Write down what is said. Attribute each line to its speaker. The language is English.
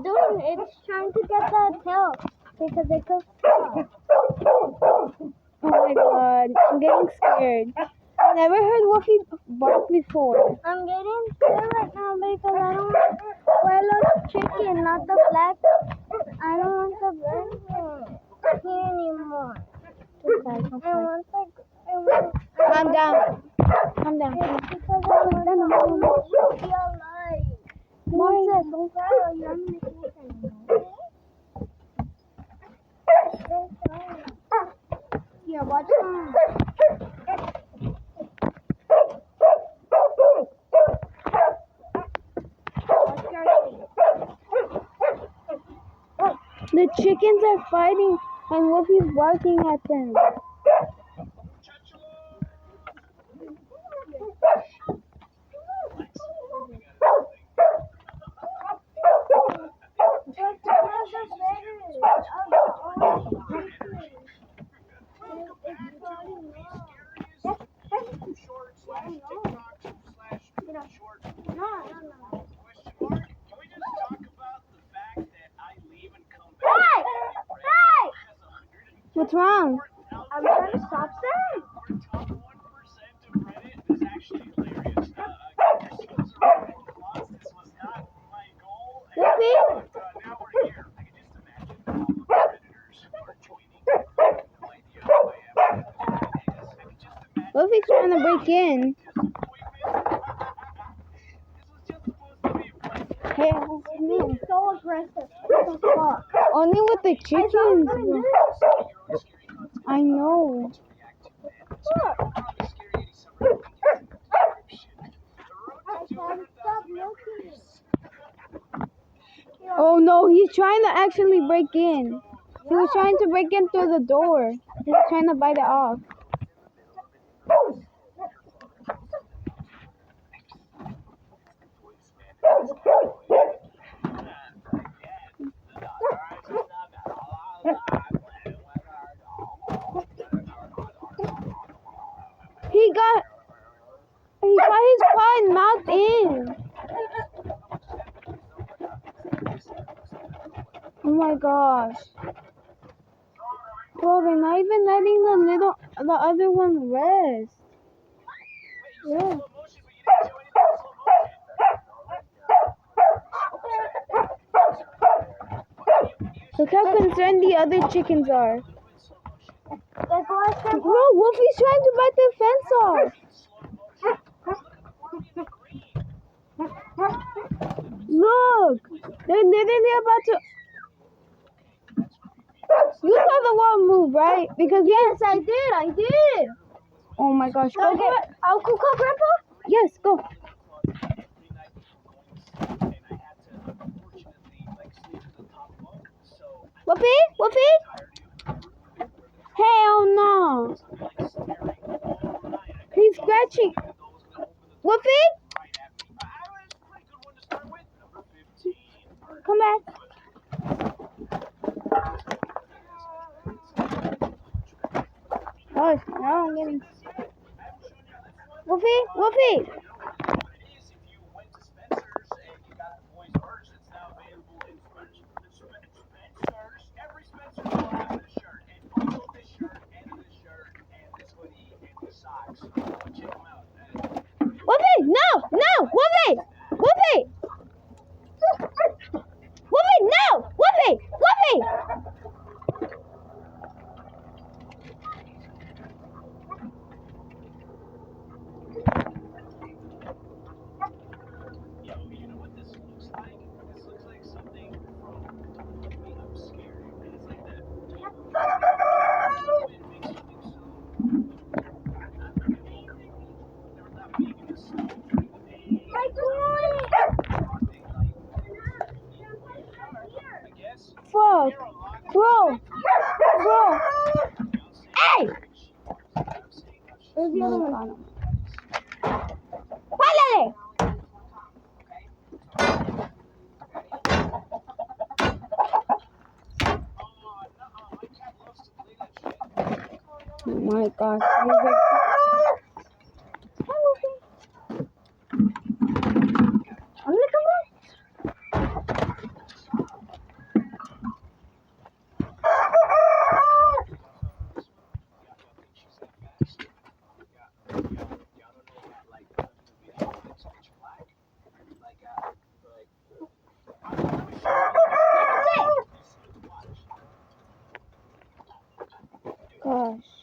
Speaker 1: doing? It's trying to get that tail because it could stop.
Speaker 2: Oh my god, I'm getting scared. I never heard Wolfie bark before.
Speaker 1: I'm getting scared right now because I don't want Abuelo's chicken, not the black. I don't want the black one anymore.
Speaker 2: Calm down. Calm down.
Speaker 1: It's because I want to be alive.
Speaker 2: Why?
Speaker 1: Don't cry or you're not going to eat anymore. Here, watch mine.
Speaker 2: The chickens are fighting and Wolfie's barking at them. What's wrong?
Speaker 1: I'm trying to stop that.
Speaker 2: Wolfie? Wolfie's trying to break in. Hey,
Speaker 1: He's so aggressive. So fuck.
Speaker 2: only with the chickens. I know.
Speaker 1: Look. I can't stop looking.
Speaker 2: Oh no, he's trying to actually break in. He was trying to break in through the door. He was trying to bite it off. He got his paw and mouth in. Oh my gosh. Bro, they're not even letting the other one rest. Yeah. Look how concerned the other chickens are. Bro, Wolfie's trying to bite the fence off. Look, they're literally about to. You saw the wall move, right? Because
Speaker 1: Yes, I did.
Speaker 2: oh my gosh. Go get.
Speaker 1: I'll cook up, Grandpa?
Speaker 2: Yes, go. Whoopie? Whoopie? Hell no. He's scratching. Whoopie? Come back. Oh, now I'm getting. Whoopie? Whoopie? Whoopie! No! No! Whoopie! Whoopie! Whoopie! No! Whoopie! Whoopie! Fuck! Bro! Bro! Hey!
Speaker 1: Where's the other one?
Speaker 2: Pálale! Oh my gosh.
Speaker 1: I'm gonna come back.
Speaker 2: gosh.